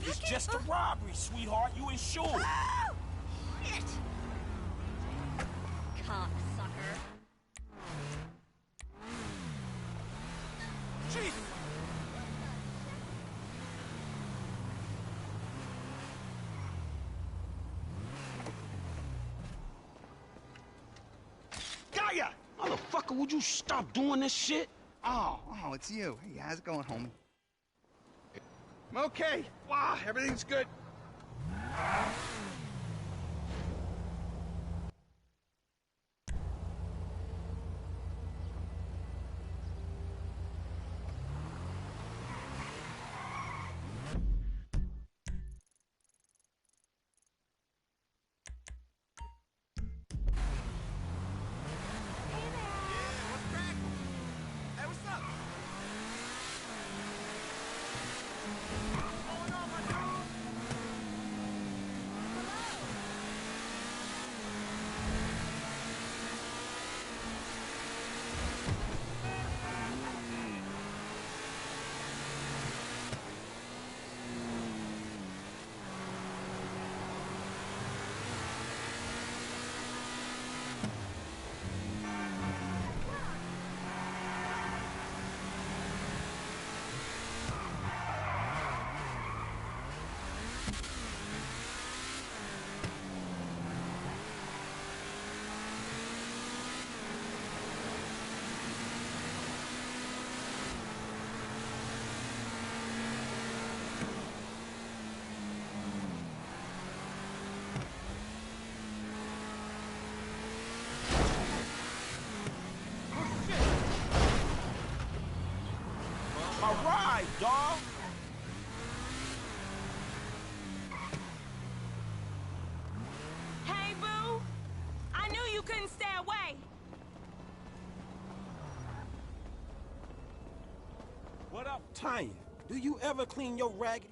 It's just a robbery, sweetheart. You insured. Oh! Shit! Cocksucker. Jesus! Gaia! Motherfucker, would you stop doing this shit? Oh, it's you. Hey, how's it going, homie? I'm okay. Wow, everything's good. My ride, dawg! Hey, boo! I knew you couldn't stay away. What up, Tanya? Do you ever clean your raggedy?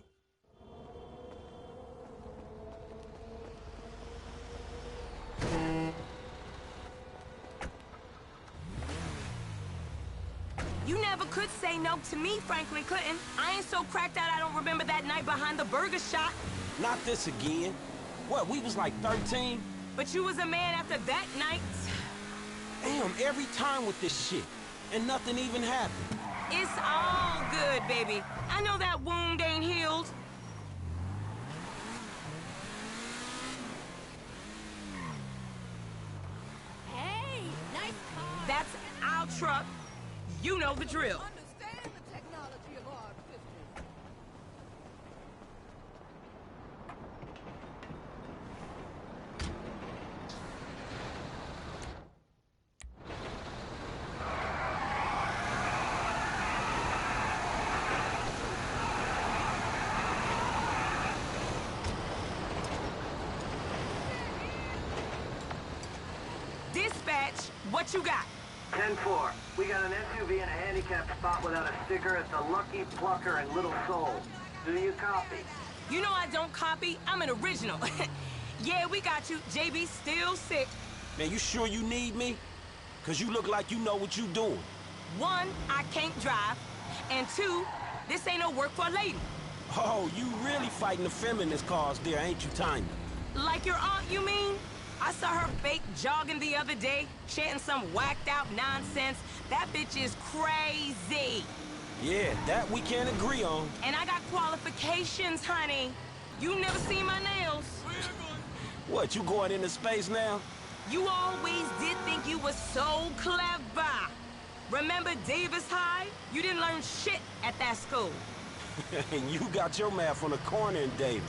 You never could say no to me, Franklin Clinton. I ain't so cracked out I don't remember that night behind the burger shop. Not this again. What, we was like 13? But you was a man after that night. Damn, every time with this shit. And nothing even happened. It's all good, baby. I know that wound ain't healed. Hey, nice car. That's our truck. You know the drill. Understand the technology of our sisters. Dispatch, what you got? 10-4. We got an SUV in a handicapped spot without a sticker at the Lucky Plucker in Little Seoul. Do you copy? You know I don't copy. I'm an original. Yeah, we got you. JB still sick. Man, you sure you need me? Cause you look like you know what you doing. One, I can't drive. And two, this ain't no work for a lady. Oh, you really fighting the feminist cause there, ain't you, Tanya? Like your aunt, you mean? I saw her fake jogging the other day, chanting some whacked-out nonsense. That bitch is crazy. Yeah, that we can't agree on. And I got qualifications, honey. You never seen my nails. What, you going into space now? You always did think you were so clever. Remember Davis High? You didn't learn shit at that school. And you got your math on the corner in Davis.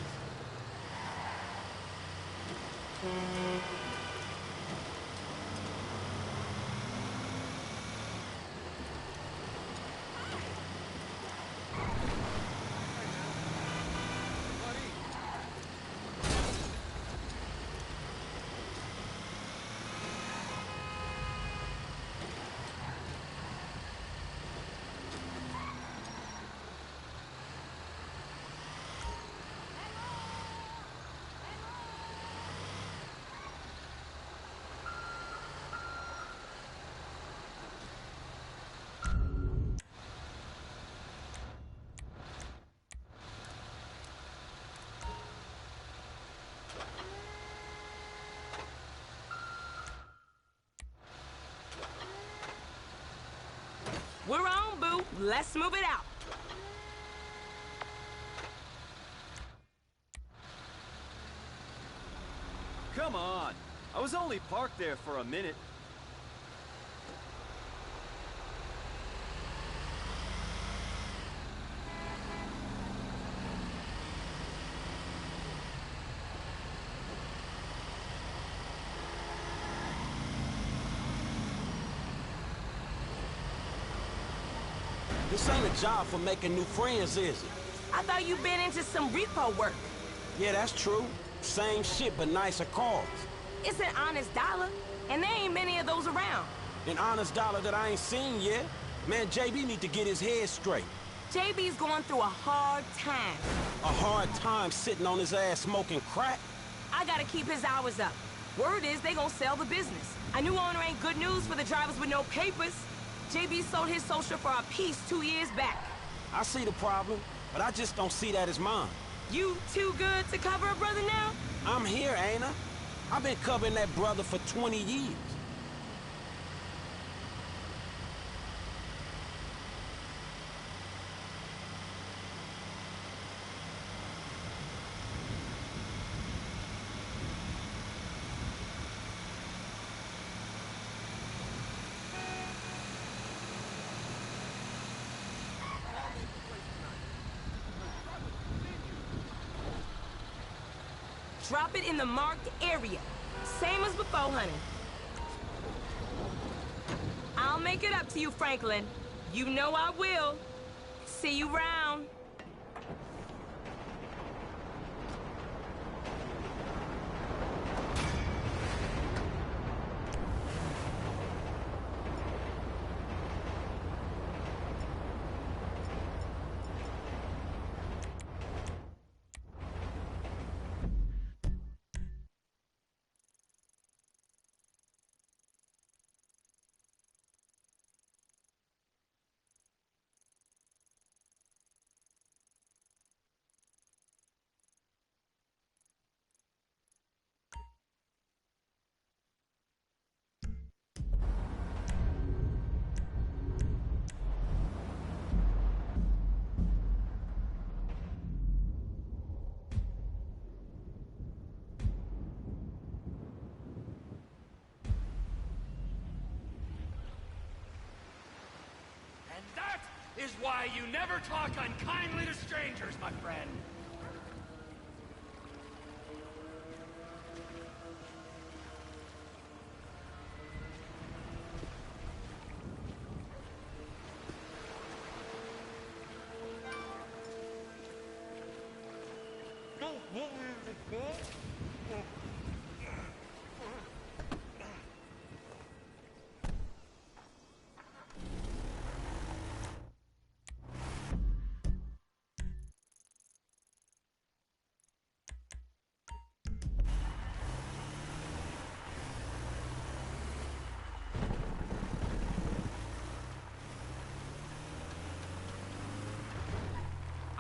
We're on, boo. Let's move it out. Come on. I was only parked there for a minute. This ain't a job for making new friends, is it? I thought you'd been into some repo work. Yeah, that's true. Same shit, but nicer cars. It's an honest dollar, and there ain't many of those around. An honest dollar that I ain't seen yet. Man, JB need to get his head straight. JB's going through a hard time. A hard time sitting on his ass smoking crack? I gotta keep his hours up. Word is they gonna sell the business. A new owner ain't good news for the drivers with no papers. JB sold his social for a piece 2 years back. I see the problem, but I just don't see that as mine. You too good to cover a brother now? I'm here, ain't I? I've been covering that brother for 20 years. Drop it in the marked area. Same as before, honey. I'll make it up to you, Franklin. You know I will. See you round. And that is why you never talk unkindly to strangers, my friend.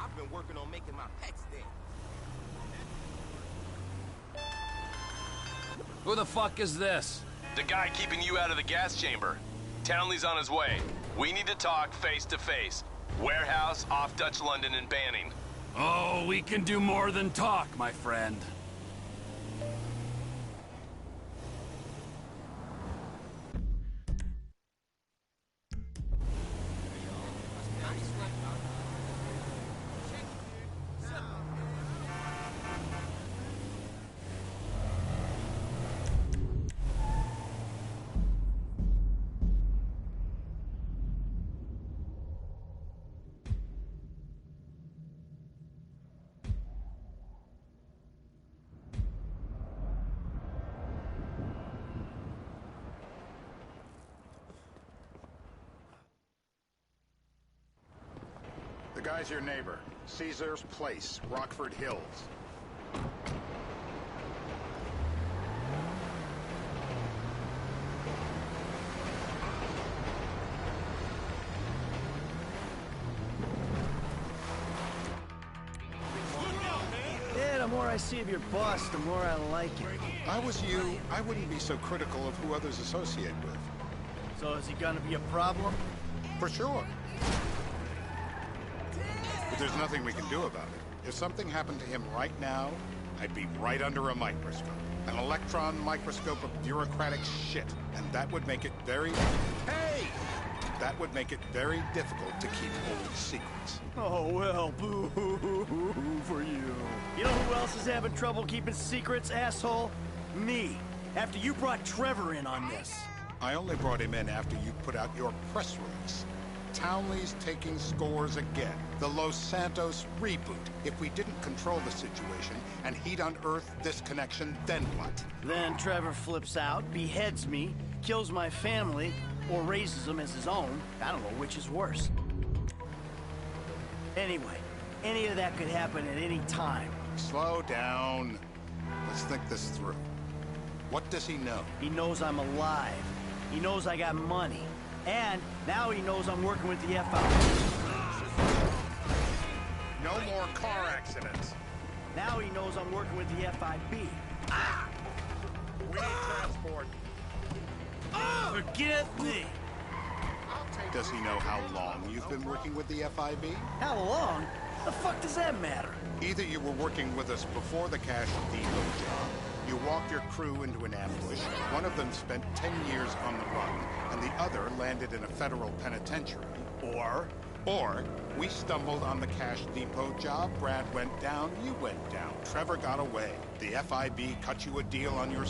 I've been working on making my pets then. Who the fuck is this? The guy keeping you out of the gas chamber. Townley's on his way. We need to talk face to face. Warehouse off Dutch London and Banning. Oh, we can do more than talk, my friend. The guy's your neighbor. Caesar's Place, Rockford Hills. Yeah, the more I see of your boss, the more I like it. If I was you, I wouldn't be so critical of who others associate with. So is he gonna be a problem? For sure. But there's nothing we can do about it. If something happened to him right now, I'd be right under a microscope. An electron microscope of bureaucratic shit. And that would make it very... Hey! That would make it very difficult to keep old secrets. Oh, well, boo-hoo-hoo-hoo for you. You know who else is having trouble keeping secrets, asshole? Me. After you brought Trevor in on this. I only brought him in after you put out your press release. Townley's taking scores again. The Los Santos reboot. If we didn't control the situation and he'd unearthed this connection, then what? Then Trevor flips out, beheads me, kills my family, or raises them as his own. I don't know which is worse. Anyway, any of that could happen at any time. Slow down. Let's think this through. What does he know? He knows I'm alive. He knows I got money. And now he knows I'm working with the FIB. No more car accidents. Now he knows I'm working with the FIB. We need transport. Forget me. Does he know how long you've been working with the FIB? How long? The fuck does that matter? Either you were working with us before the Cash Depot job, you walked your crew into an ambush, one of them spent 10 years on the run, and the other landed in a federal penitentiary. Or we stumbled on the Cash Depot job, Brad went down, you went down, Trevor got away. The FIB cut you a deal on your...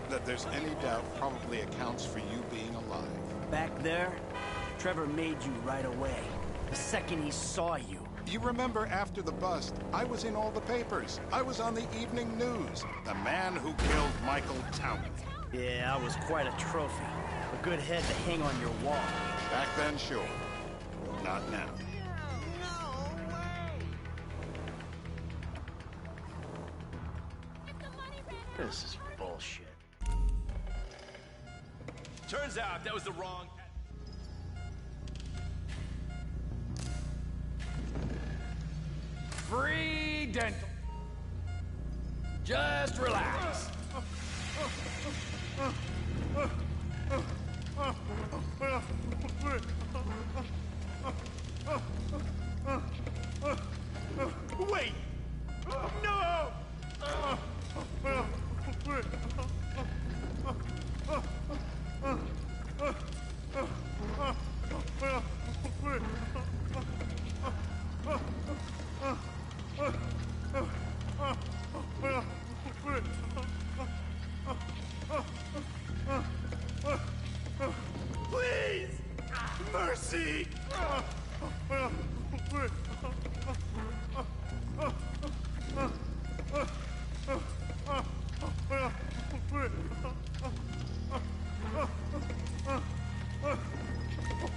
That there's any doubt probably accounts for you being alive. Back there, Trevor made you right away. The second he saw you. You remember after the bust, I was in all the papers. I was on the evening news. The man who killed Michael Townley. Yeah, I was quite a trophy. A good head to hang on your wall. Back then, sure. Not now. This is bullshit. Turns out that was the wrong... Free dental. Just relax. Wait! No! Please! Mercy!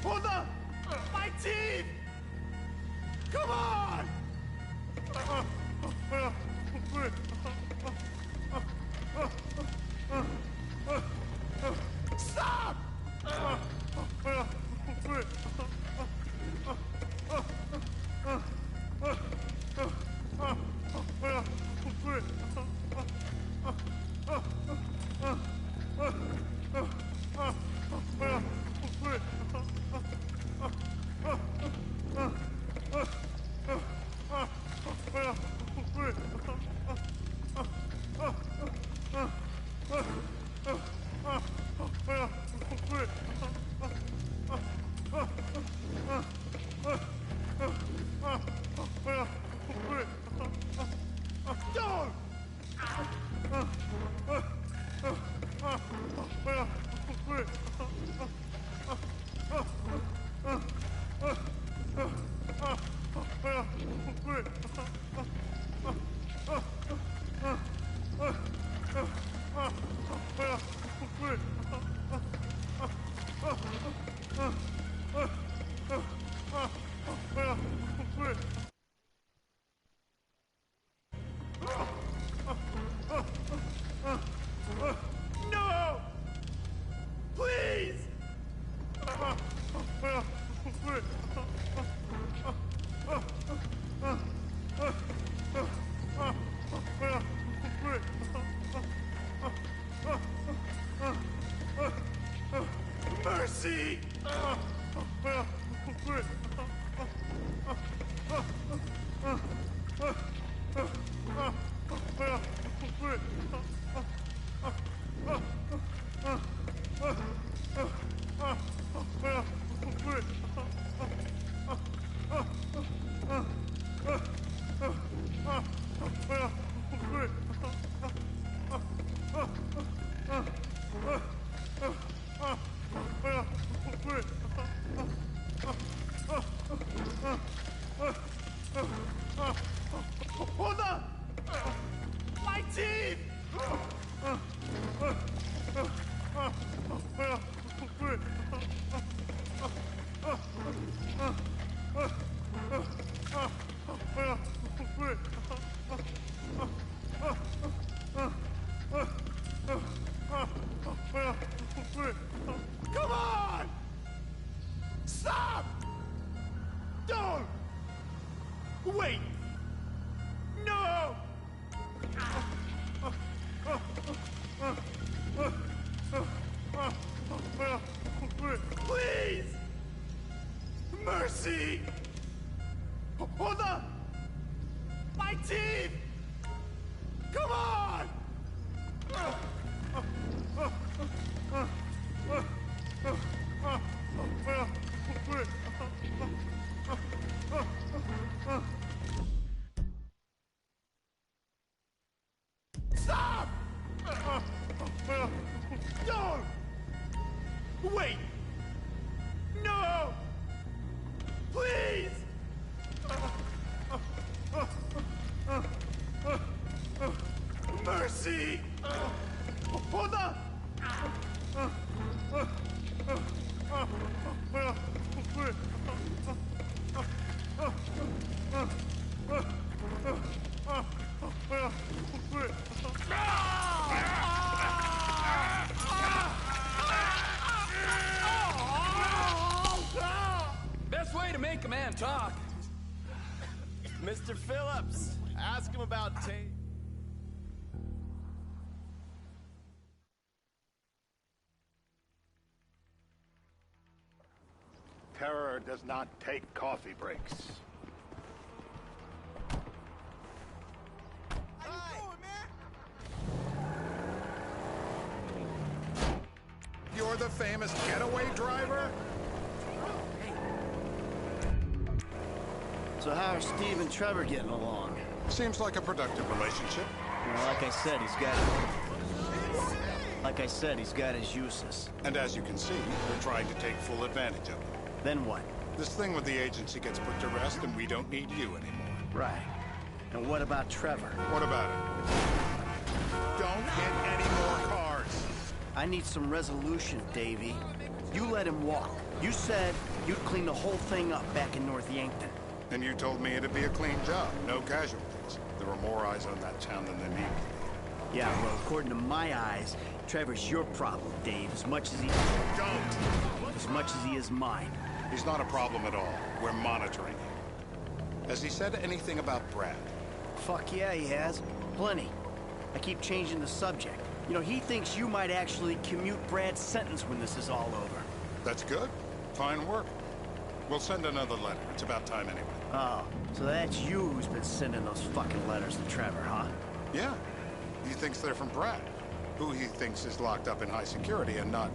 Hold on! My teeth! Come on! Stop! No! Please! Hold on! My teeth! Come on! Stop! Don't! Wait! No! Please! Mercy! Hold on! My teeth! Come on! Stop! Don't! Wait! No! Please! Mercy! Hold on! Best way to make a man talk. Mr. Phillips, ask him about Tate. Terror does not take coffee breaks. How you doing, man? You're the famous getaway driver? So how are Steve and Trevor getting along? Seems like a productive relationship. Well, like I said, he's got his uses. And as you can see, we're trying to take full advantage of it. Then what? This thing with the agency gets put to rest and we don't need you anymore. Right. And what about Trevor? What about it? Don't hit any more cars. I need some resolution, Davey. You let him walk. You said you'd clean the whole thing up back in North Yankton. And you told me it'd be a clean job, no casualties. There were more eyes on that town than there needed to be. Yeah, well, according to my eyes, Trevor's your problem, Dave, as much as he is mine. He's not a problem at all. We're monitoring him. Has he said anything about Brad? Fuck yeah, he has. Plenty. I keep changing the subject. You know, he thinks you might actually commute Brad's sentence when this is all over. That's good. Fine work. We'll send another letter. It's about time anyway. Oh, so that's you who's been sending those fucking letters to Trevor, huh? Yeah. He thinks they're from Brad, who he thinks is locked up in high security and not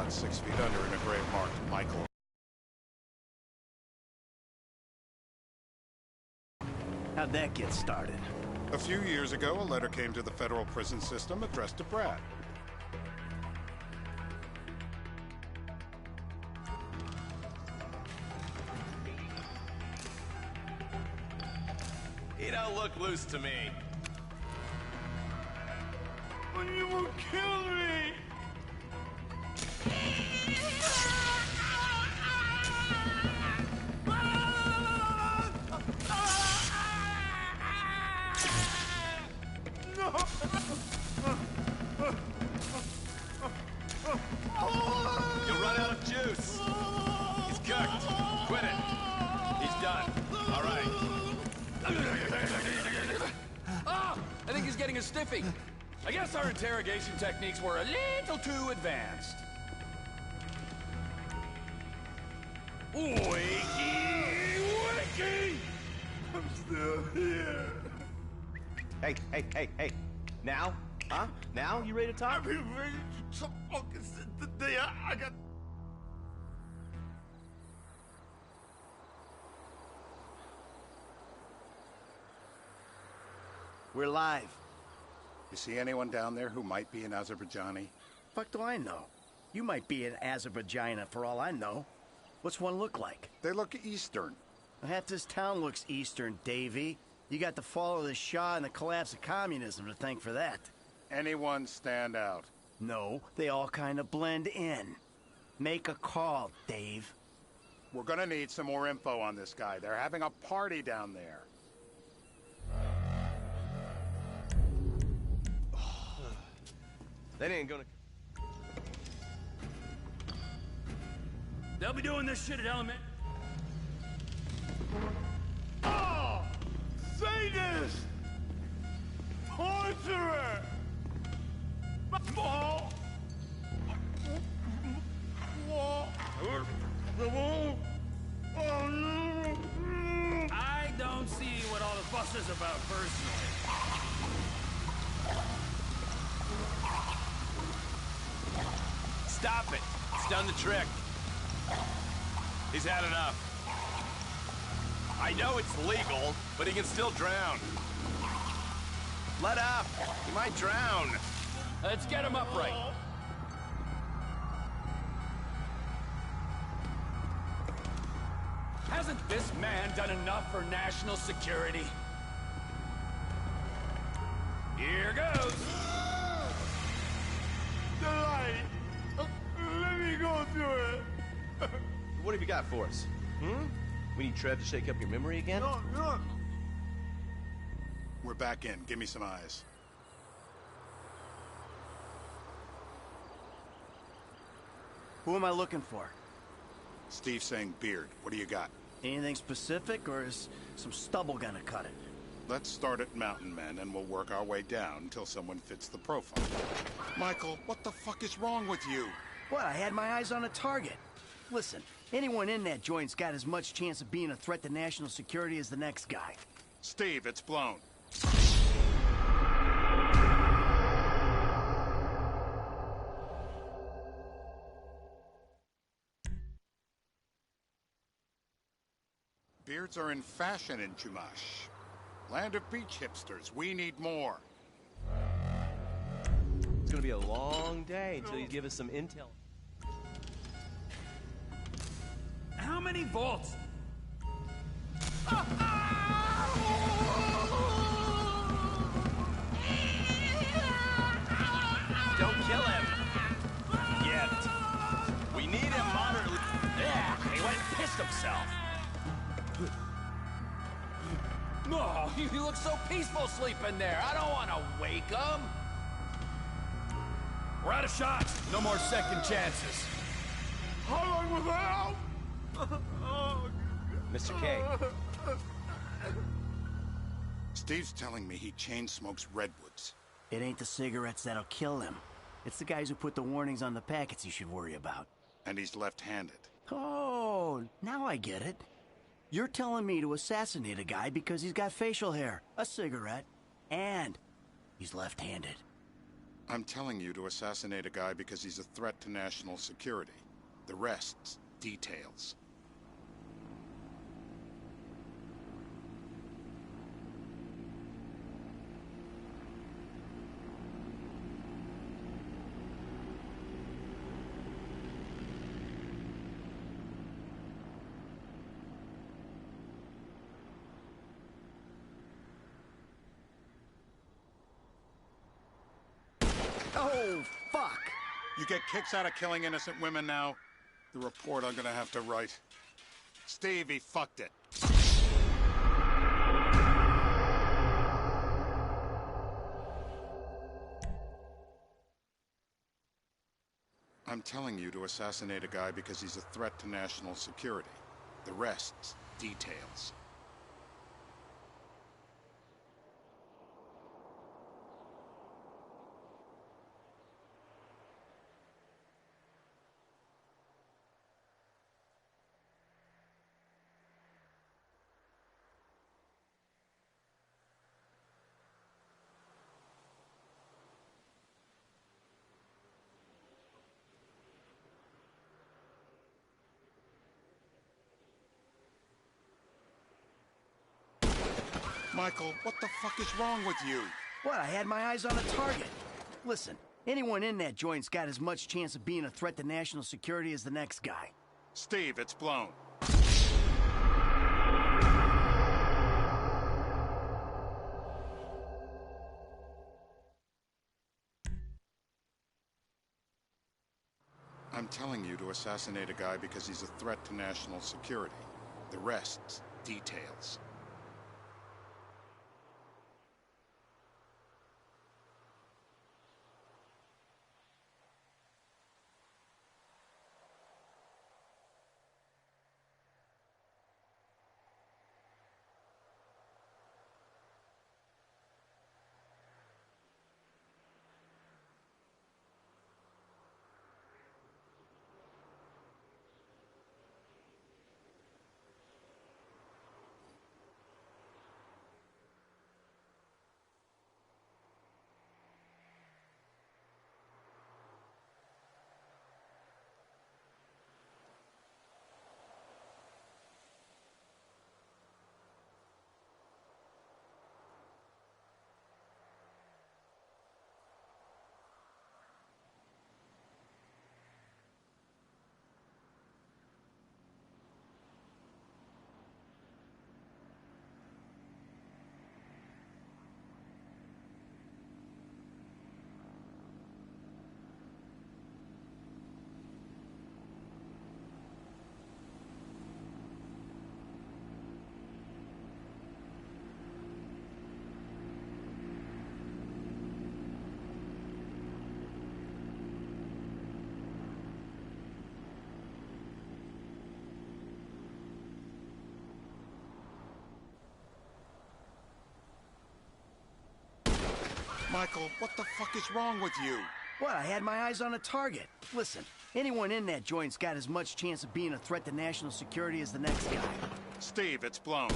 6 feet under in a grave marked Michael. How'd that get started? A few years ago, a letter came to the federal prison system addressed to Brad. He don't look loose to me. You will kill me! You'll run out of juice. He's cooked. Quit it. He's done. All right. Ah! I think he's getting a stiffy. I guess our interrogation techniques were a little too advanced. Wakey! Wakey! I'm still here. Hey. Now? Huh? Now? You ready to talk? I've been ready to talk since the day I got... We're live. You see anyone down there who might be an Azerbaijani? Fuck do I know? You might be an Azerbaijani for all I know. What's one look like? They look Eastern. Half this town looks Eastern, Davy. You got the fall of the Shah and the collapse of communism to thank for that. Anyone stand out? No, they all kind of blend in. Make a call, Dave. We're gonna need some more info on this guy. They're having a party down there. That ain't gonna... They'll be doing this shit at Element. Oh! Sadist! Torturer! I don't see what all the fuss is about personally. Stop it! It's done the trick. He's had enough. I know it's legal, but he can still drown. Let up! He might drown. Let's get him upright. Hasn't this man done enough for national security? Here goes. The light! Let me go through it! What have you got for us? We need Trev to shake up your memory again? No. We're back in. Give me some eyes. Who am I looking for? Steve's saying beard. What do you got? Anything specific, or is some stubble gonna cut it? Let's start at Mountain Men, and we'll work our way down until someone fits the profile. Michael, what the fuck is wrong with you? What, I had my eyes on a target. Listen, anyone in that joint's got as much chance of being a threat to national security as the next guy. Steve, it's blown. Beards are in fashion in Chumash. Land of beach hipsters. We need more. It's gonna be a long day until you give us some intel. How many volts? Don't kill him. Yet. We need him moderately. Yeah, he went and pissed himself. No, he looks so peaceful sleeping there. I don't want to wake him. We're out of shots. No more second chances. How long was I out? Mr. K. Steve's telling me he chain smokes redwoods. It ain't the cigarettes that'll kill him. It's the guys who put the warnings on the packets you should worry about. And he's left-handed. Oh, now I get it. You're telling me to assassinate a guy because he's got facial hair, a cigarette, and he's left-handed. I'm telling you to assassinate a guy because he's a threat to national security. The rest's details. Oh, fuck! You get kicks out of killing innocent women now? The report I'm gonna have to write. Steve, he fucked it. I'm telling you to assassinate a guy because he's a threat to national security. The rest's details. Michael, what the fuck is wrong with you? What, I had my eyes on a target. Listen, anyone in that joint's got as much chance of being a threat to national security as the next guy. Steve, it's blown. I'm telling you to assassinate a guy because he's a threat to national security. The rest's details. Michael, what the fuck is wrong with you? What, I had my eyes on a target. Listen, anyone in that joint's got as much chance of being a threat to national security as the next guy. Steve, it's blown.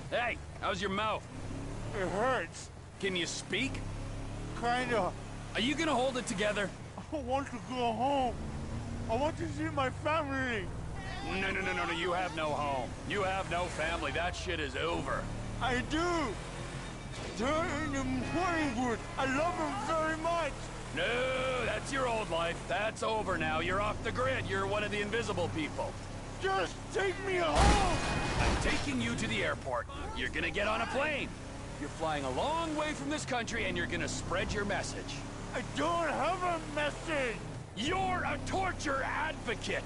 Hey, how's your mouth? It hurts. Can you speak? Kinda. Are you gonna hold it together? I want to go home. I want to see my family. No, you have no home. You have no family. That shit is over. I do. They're in the morning wood. I love them very much. No, that's your old life. That's over now. You're off the grid. You're one of the invisible people. Just take me home. I'm taking you to the airport. You're gonna get on a plane. You're flying a long way from this country and you're gonna spread your message. I don't have a message. You're a torture advocate.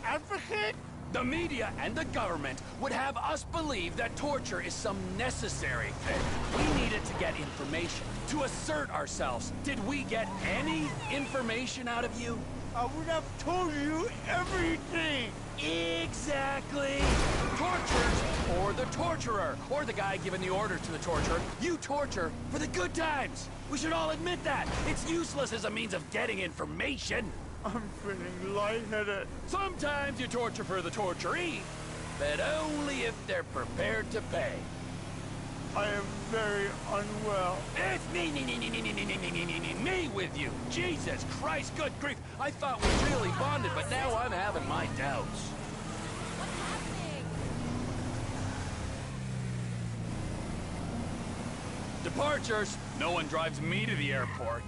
Advocate? The media and the government would have us believe that torture is some necessary thing. We needed to get information, to assert ourselves. Did we get any information out of you? I would have told you everything. Exactly! Tortures, or the torturer, or the guy giving the order to the torturer. You torture for the good times. We should all admit that. It's useless as a means of getting information. I'm feeling lightheaded. Sometimes you torture for the torturee, but only if they're prepared to pay. I am very unwell. It's me with you. Jesus Christ, good grief. I thought we really bonded, but now I'm having my doubts. Departures. No one drives me to the airport.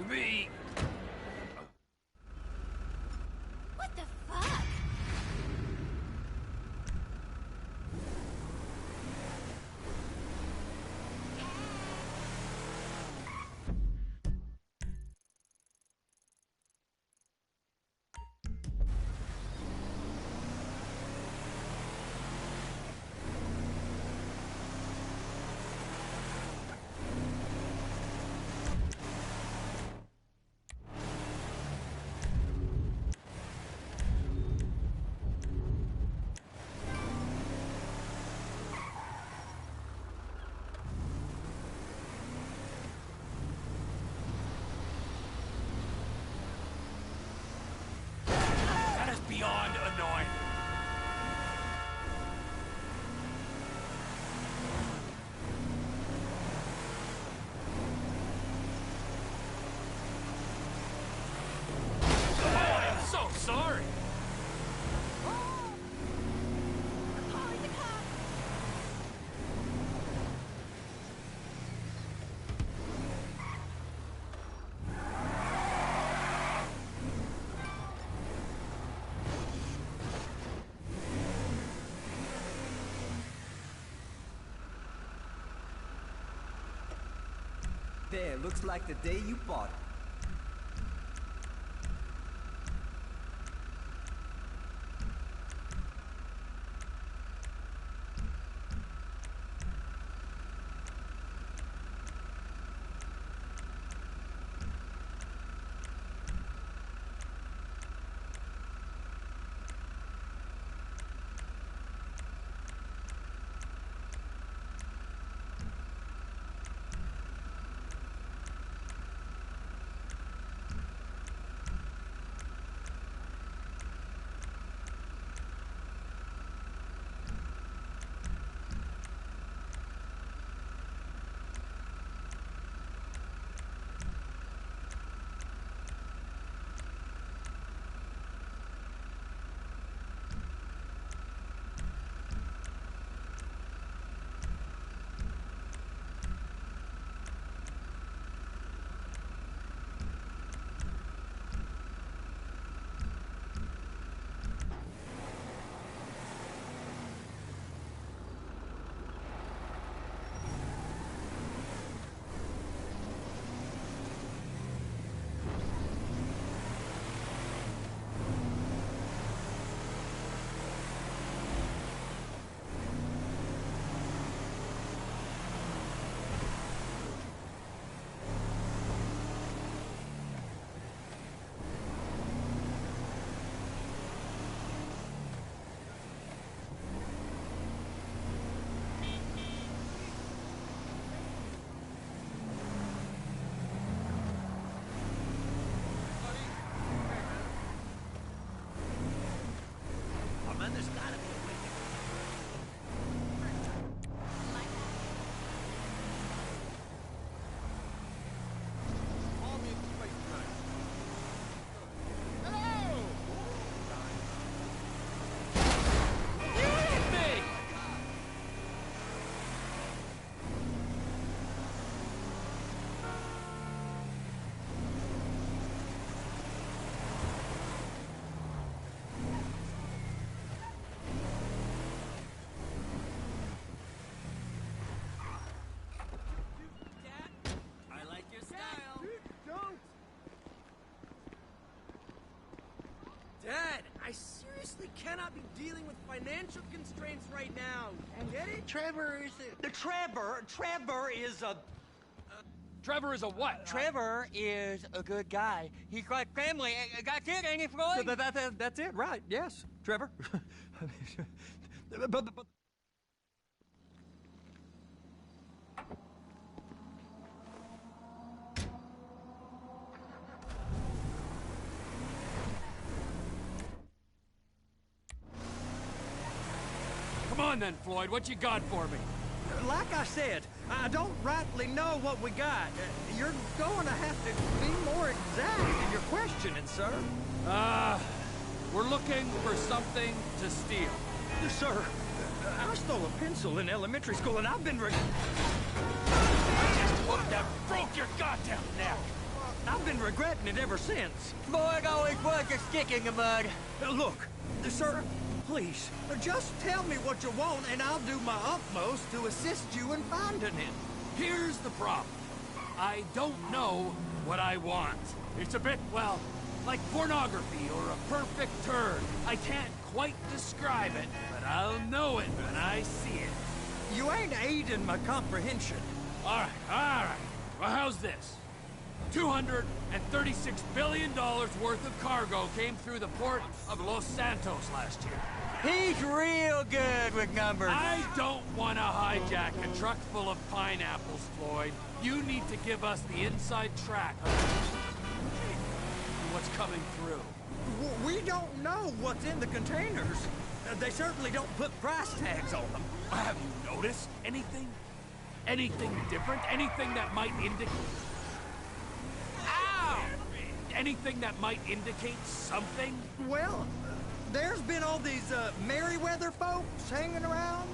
Me. What the fuck? There, looks like the day you bought it. Dad, I seriously cannot be dealing with financial constraints right now. Get it? Trevor is Trevor is a... Trevor is a what? Trevor is a good guy. He's got family. That's it, ain't it, Floyd? That's it, right? Yes, Trevor. but... Come on then, Floyd. What you got for me? Like I said, I don't rightly know what we got. You're going to have to be more exact in your questioning, sir. We're looking for something to steal. Sir, I stole a pencil in elementary school, and I've been... I just hooked that broke your goddamn neck. I've been regretting it ever since. Floyd always was a stick in the mud. Look, sir, please, just tell me what you want, and I'll do my utmost to assist you in finding it. Here's the problem. I don't know what I want. It's a bit, well, like pornography or a perfect turn. I can't quite describe it, but I'll know it when I see it. You ain't aiding my comprehension. All right. Well, how's this? $236 billion worth of cargo came through the port of Los Santos last year. He's real good with numbers. I don't want to hijack a truck full of pineapples, Floyd. You need to give us the inside track of what's coming through. We don't know what's in the containers. They certainly don't put price tags on them. Have you noticed anything? Anything different? Anything that might indicate... Ow! Anything that might indicate something? Well, there's been all these Merryweather folks hanging around.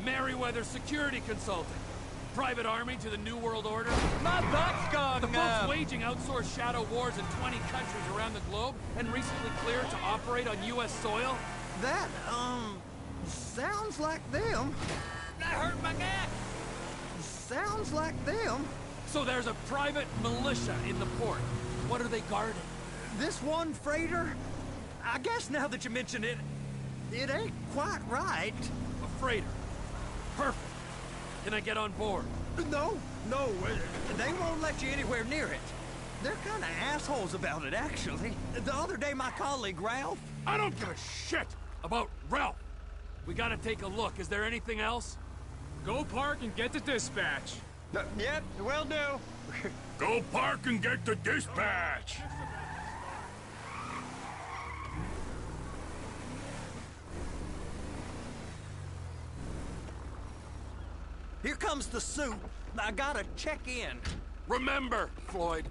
Merryweather Security Consulting. Private army to the New World Order. My butt's gone The folks waging outsourced shadow wars in 20 countries around the globe and recently cleared to operate on U.S. soil. That, sounds like them. That hurt my neck. Sounds like them. So there's a private militia in the port. What are they guarding? This one freighter? I guess now that you mention it, it ain't quite right. A freighter. Perfect. Can I get on board? No, they won't let you anywhere near it. They're kind of assholes about it, actually. The other day, my colleague, Ralph... I don't give a shit about Ralph. We gotta take a look. Is there anything else? Go park and get the dispatch. Yep, will do. Go park and get the dispatch. Here comes the suit. I gotta check in. Remember, Floyd,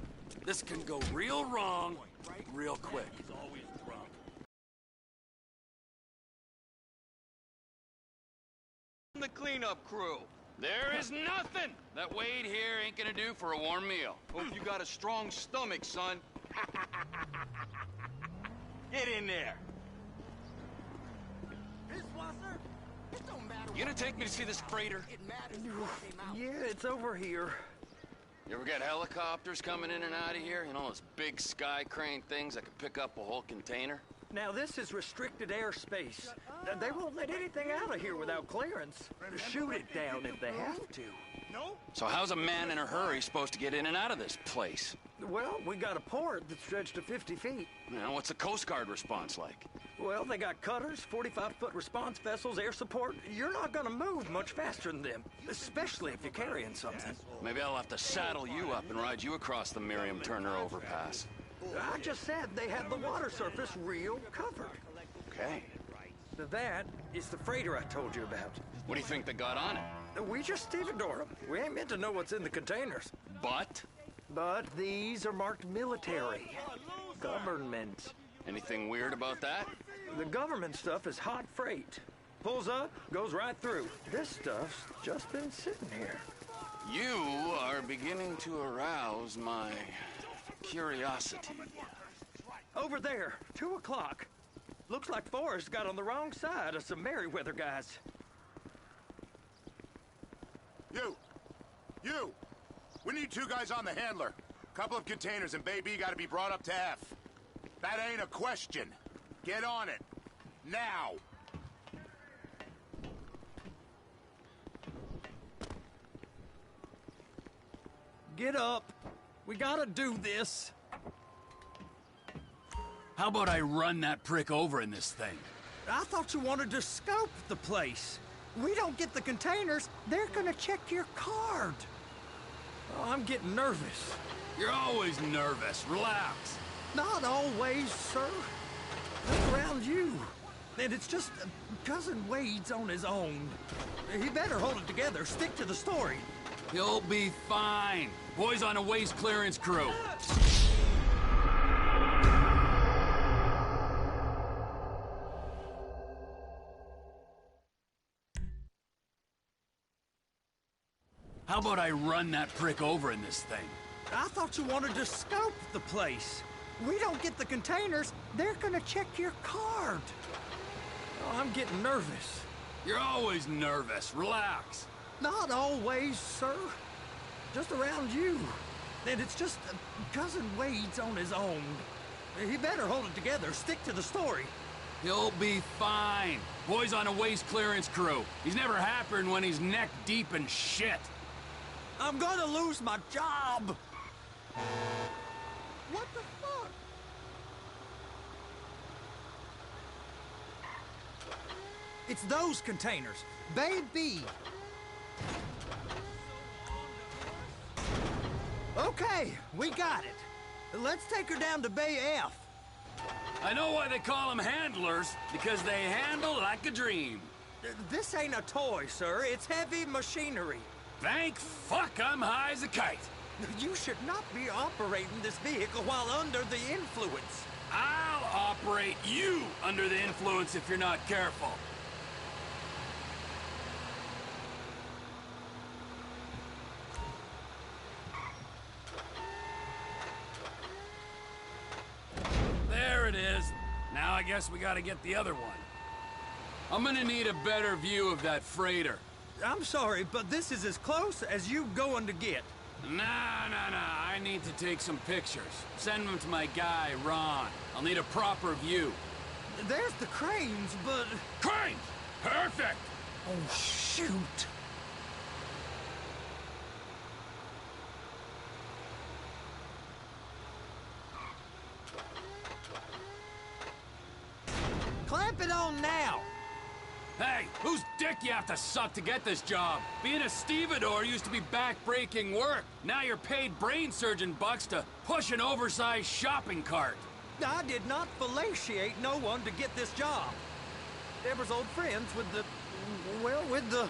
this can go real wrong real quick. The cleanup crew. There is nothing that Wade here ain't gonna do for a warm meal. Hope you got a strong stomach, son. Get in there. You gonna take me to see this freighter? Yeah, it's over here. You ever get helicopters coming in and out of here? You know, those big sky crane things that could pick up a whole container? Now, this is restricted airspace. They won't let anything out of here without clearance. Shoot it down if they have to. So how's a man in a hurry supposed to get in and out of this place? Well, we got a port that's stretched to 50 feet. Now, what's the Coast Guard response like? Well, they got cutters, 45-foot response vessels, air support. You're not gonna move much faster than them, especially if you're carrying something. Maybe I'll have to saddle you up and ride you across the Miriam Turner overpass. I just said they had the water surface real covered. Okay. That is the freighter I told you about. What do you think they got on it? We just stevedore them. We ain't meant to know what's in the containers. But these are marked military. Government. Anything weird about that? The government stuff is hot freight. Pulls up, goes right through. This stuff's just been sitting here. You are beginning to arouse my curiosity. Over there, 2 o'clock. Looks like Forrest got on the wrong side of some Merryweather guys. You! We need 2 guys on the handler. Couple of containers and Bay B gotta be brought up to F. That ain't a question. Get on it. Now! Get up. We gotta do this. How about I run that prick over in this thing? I thought you wanted to scope the place. We don't get the containers, they're gonna check your card. Oh, I'm getting nervous. You're always nervous. Relax. Not always, sir. Look around you. And it's just Cousin Wade's on his own. He better hold it together. Stick to the story. You'll be fine. Boys on a waste clearance crew. How about I run that prick over in this thing? I thought you wanted to scope the place. We don't get the containers, they're gonna check your card. Oh, I'm getting nervous. You're always nervous. Relax. Not always, sir. Just around you. And it's just Cousin Wade's on his own. He better hold it together. Stick to the story. You'll be fine. Boy's on a waste clearance crew. He's never happier than when he's neck deep in shit. I'm gonna lose my job. What the fuck? It's those containers. Bay B. Okay, we got it. Let's take her down to Bay F. I know why they call them handlers, because they handle like a dream. This ain't a toy, sir. It's heavy machinery. Thank fuck I'm high as a kite. You should not be operating this vehicle while under the influence. I'll operate you under the influence if you're not careful. There it is. Now I guess we gotta get the other one. I'm gonna need a better view of that freighter. I'm sorry, but this is as close as you going to get. Nah. I need to take some pictures. Send them to my guy, Ron. I'll need a proper view. There's the cranes, but... Cranes! Perfect! Oh, shoot. Clamp it on now! Hey, whose dick you have to suck to get this job? Being a stevedore used to be back-breaking work. Now you're paid brain surgeon bucks to push an oversized shopping cart. I did not fellatiate no one to get this job. Deborah's old friends with the... well, with the...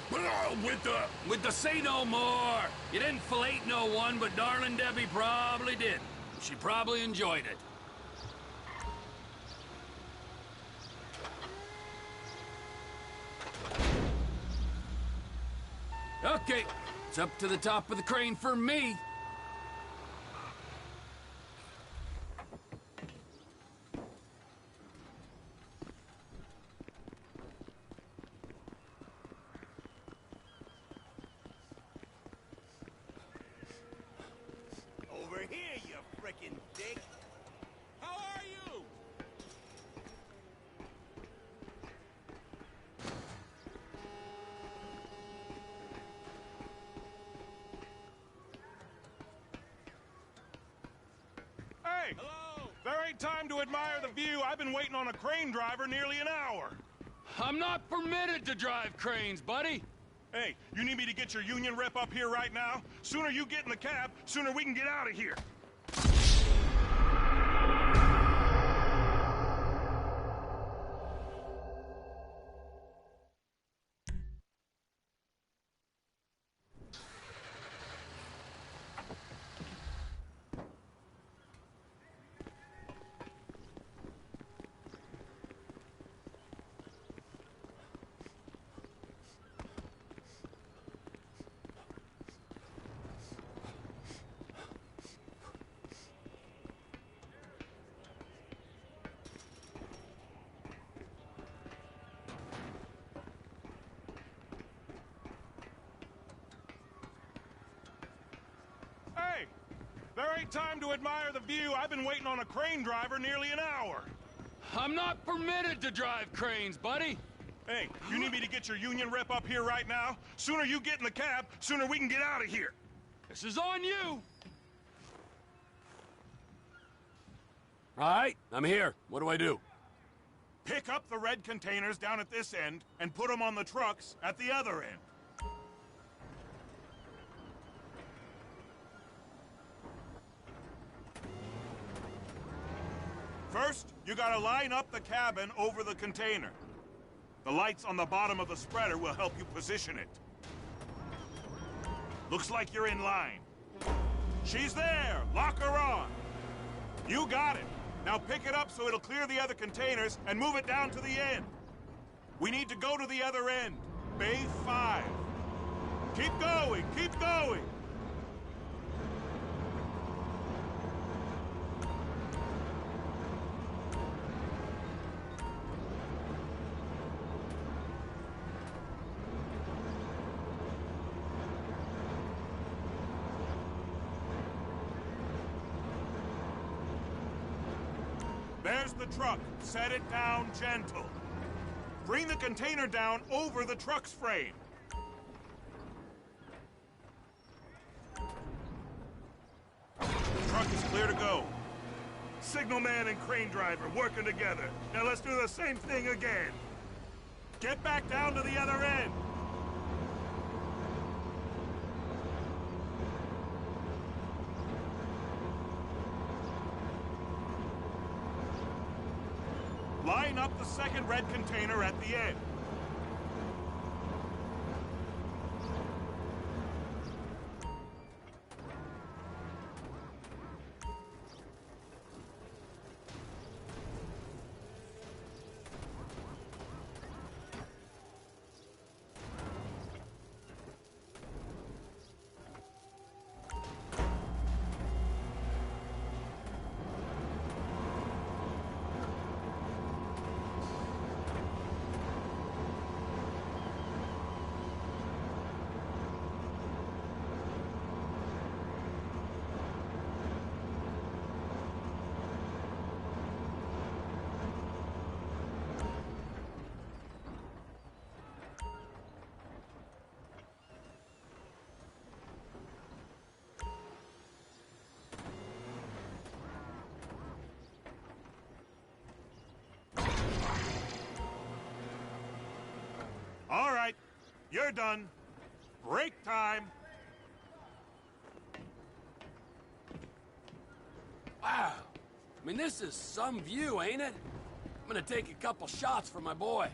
With the say no more! You didn't fillet no one, but darling Debbie probably did. She probably enjoyed it. Okay, it's up to the top of the crane for me. Over here, you frickin' dick. How are you? Hey! Hello? There ain't time to admire the view. I've been waiting on a crane driver nearly an hour. I'm not permitted to drive cranes, buddy. Hey, you need me to get your union rep up here right now? Sooner you get in the cab, sooner we can get out of here. Hey, there ain't time to admire the view. I've been waiting on a crane driver nearly an hour. I'm not permitted to drive cranes, buddy. Hey, you need me to get your union rep up here right now? Sooner you get in the cab, sooner we can get out of here. This is on you. All right, I'm here. What do I do? Pick up the red containers down at this end and put them on the trucks at the other end. First, you gotta line up the cabin over the container. The lights on the bottom of the spreader will help you position it. Looks like you're in line. She's there! Lock her on! You got it! Now pick it up so it'll clear the other containers and move it down to the end. We need to go to the other end. Bay 5. Keep going! Keep going! There's the truck. Set it down gentle. Bring the container down over the truck's frame. The truck is clear to go. Signalman and crane driver working together. Now let's do the same thing again. Get back down to the other end. Line up the second red container at the end. You're done. Break time. Wow. I mean, this is some view, ain't it? I'm gonna take a couple shots for my boy.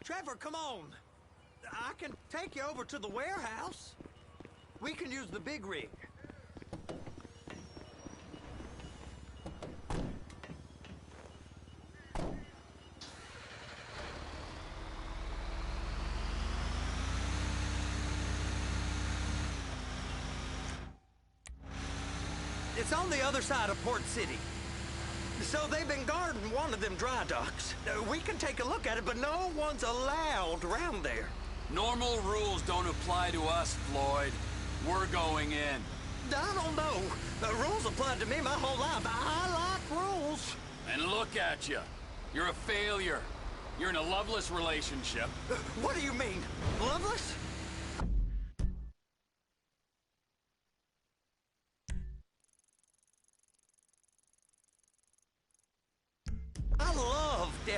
Trevor, come on. I can take you over to the warehouse. We can use the big rig. It's on the other side of Port City. So they've been guarding one of them dry docks. We can take a look at it, but no one's allowed around there. Normal rules don't apply to us, Floyd. We're going in. I don't know. The rules applied to me my whole life. I like rules. And look at you. You're a failure. You're in a loveless relationship. What do you mean? Loveless?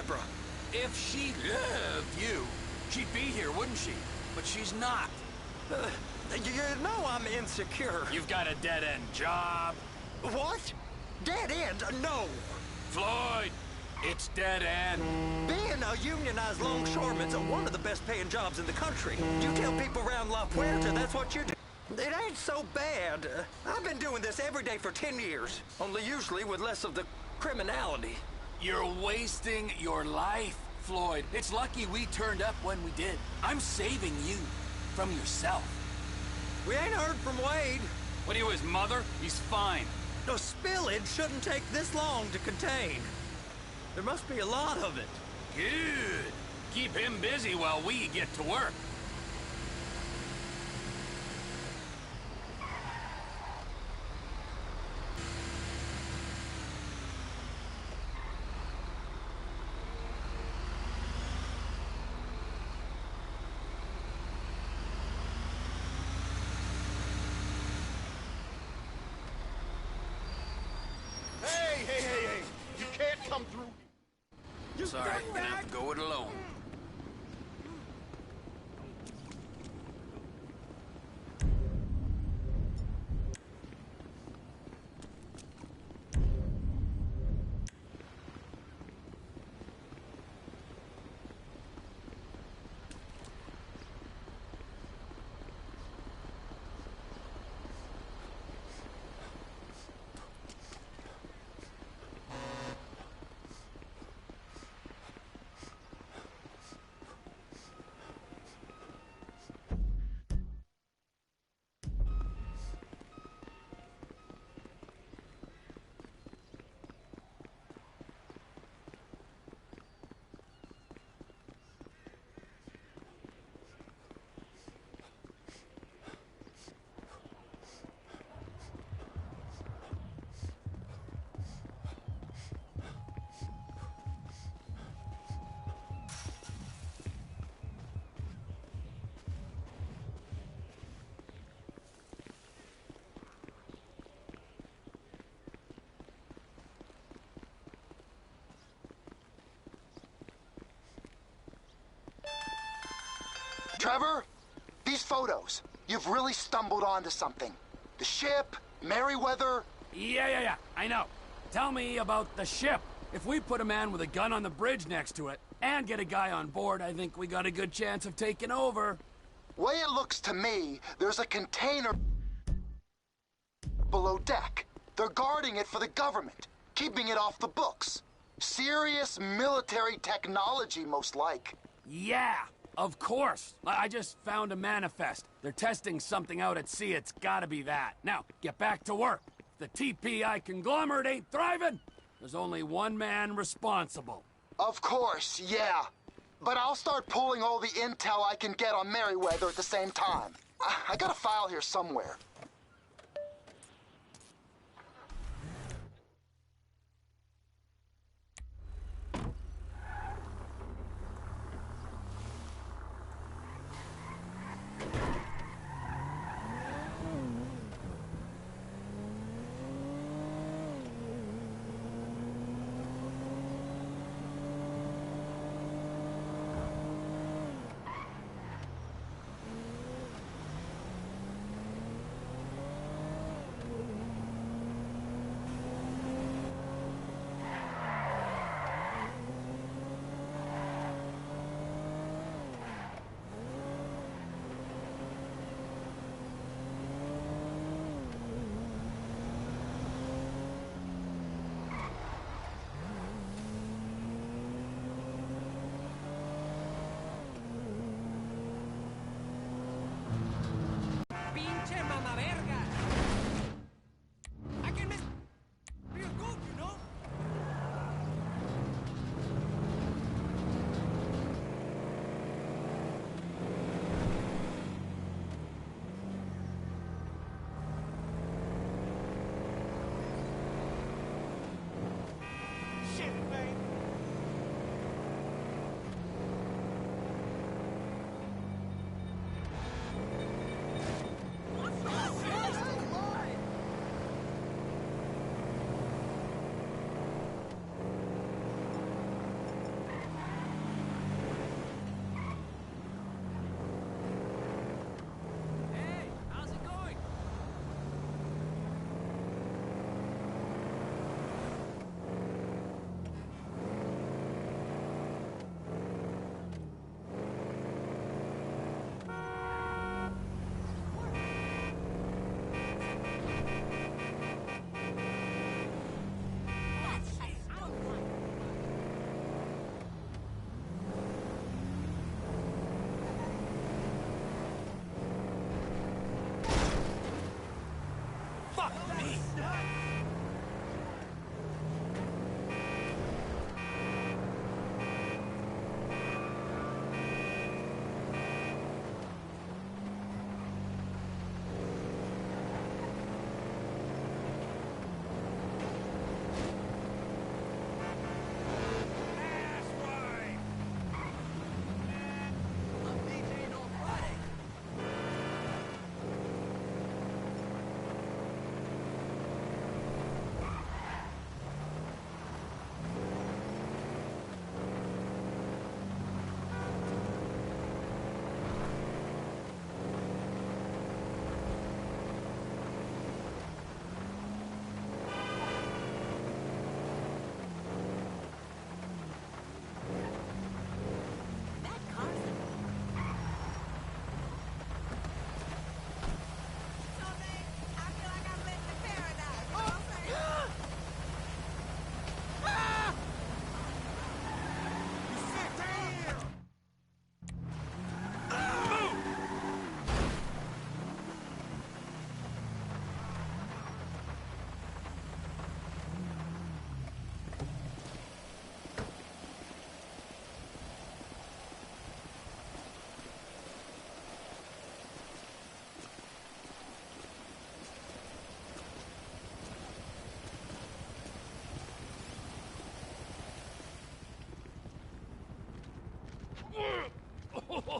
Barbara. If she loved you, she'd be here, wouldn't she? But she's not. You know I'm insecure. You've got a dead-end job. What? Dead end? No. Floyd, it's dead end. Being a unionized longshoreman's one of the best paying jobs in the country. You tell people around La Puerta that's what you do. It ain't so bad. I've been doing this every day for 10 years, only usually with less of the criminality. You're wasting your life, Floyd. It's lucky we turned up when we did. I'm saving you from yourself. We ain't heard from Wade. What are you, his mother? He's fine. The spillage shouldn't take this long to contain. There must be a lot of it. Good. Keep him busy while we get to work. Hey! You can't come through. Sorry, you're gonna have to go it alone. Trevor, these photos, you've really stumbled onto something. The ship, Merryweather. Yeah, I know. Tell me about the ship. If we put a man with a gun on the bridge next to it and get a guy on board, I think we got a good chance of taking over. Way it looks to me, there's a container below deck. They're guarding it for the government, keeping it off the books. Serious military technology, most like. Yeah, of course. I just found a manifest. They're testing something out at sea. It's gotta be that. Now, get back to work. If the TPI conglomerate ain't thriving, there's only one man responsible. Of course, yeah. But I'll start pulling all the intel I can get on Merryweather at the same time. I got a file here somewhere.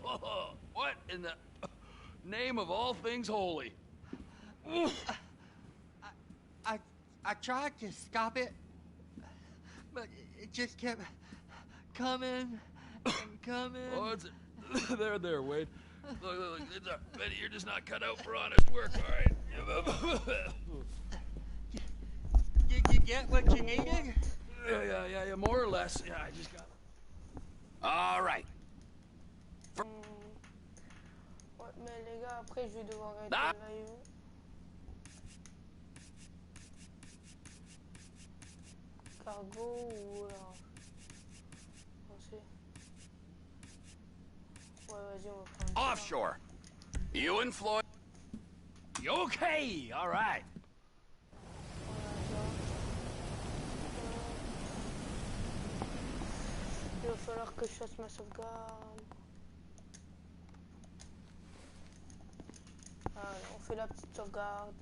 What in the name of all things holy? I tried to stop it, but it just kept coming and coming. Oh, it's there, Wade. Look, Betty, you're just not cut out for honest work, all right? Did you get what you needed? Yeah, more or less. Yeah, I just got... All right. Ouais, mais les gars, après, je vais devoir arrêter le live. Cargo ou alors... On sait. Ouais, vas-y, on va prendre... Offshore. You and Floyd. Okay, all right. Il va falloir que je fasse ma sauvegarde. Allez, on fait la petite sauvegarde.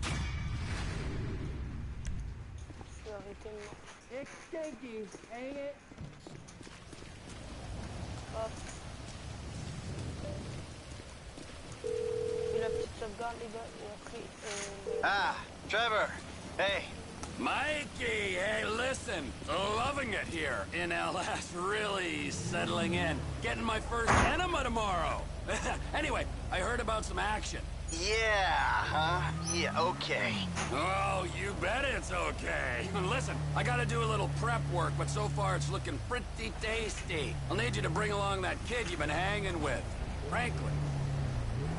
Je vais arrêter le... It's stinky, ain't it? Hop. Et la petite sauvegarde, les gars, et après... Ah, Trevor. Hey. Mikey, hey, listen. Loving it here in LS. Really settling in. Getting my first enema tomorrow. Anyway, I heard about some action. Yeah, huh? Yeah, okay. Oh, you bet it's okay. Listen, I gotta do a little prep work, but so far it's looking pretty tasty. I'll need you to bring along that kid you've been hanging with, Franklin.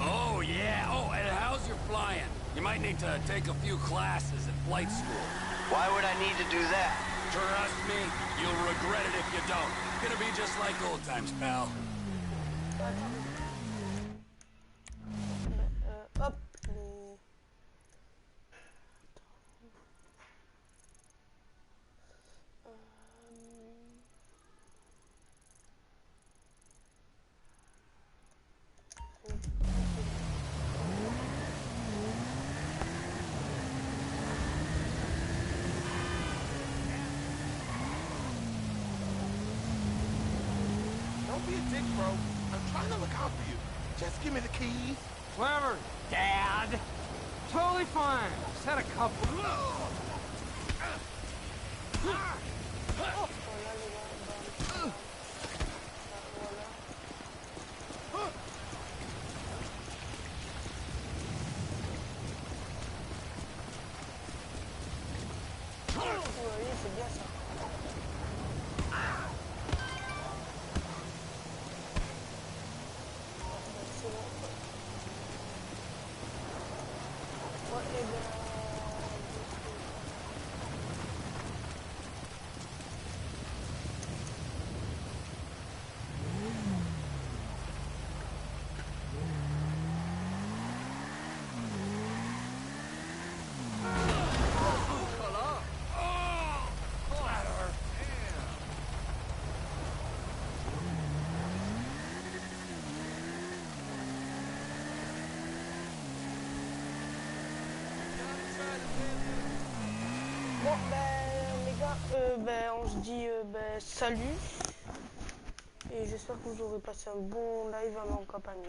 Oh, yeah. Oh, and how's your flying? You might need to take a few classes at flight school. Why would I need to do that? Trust me, you'll regret it if you don't. It's gonna be just like old times, pal. Hop. Don't be a dick, bro. I'm trying to look out for you. Just give me the keys. Whatever, Dad. Totally fine. Just had a couple. Oui, c'est bien ça. Bon, ben, les gars, on se dit salut. Et j'espère que vous aurez passé un bon live à ma compagnie.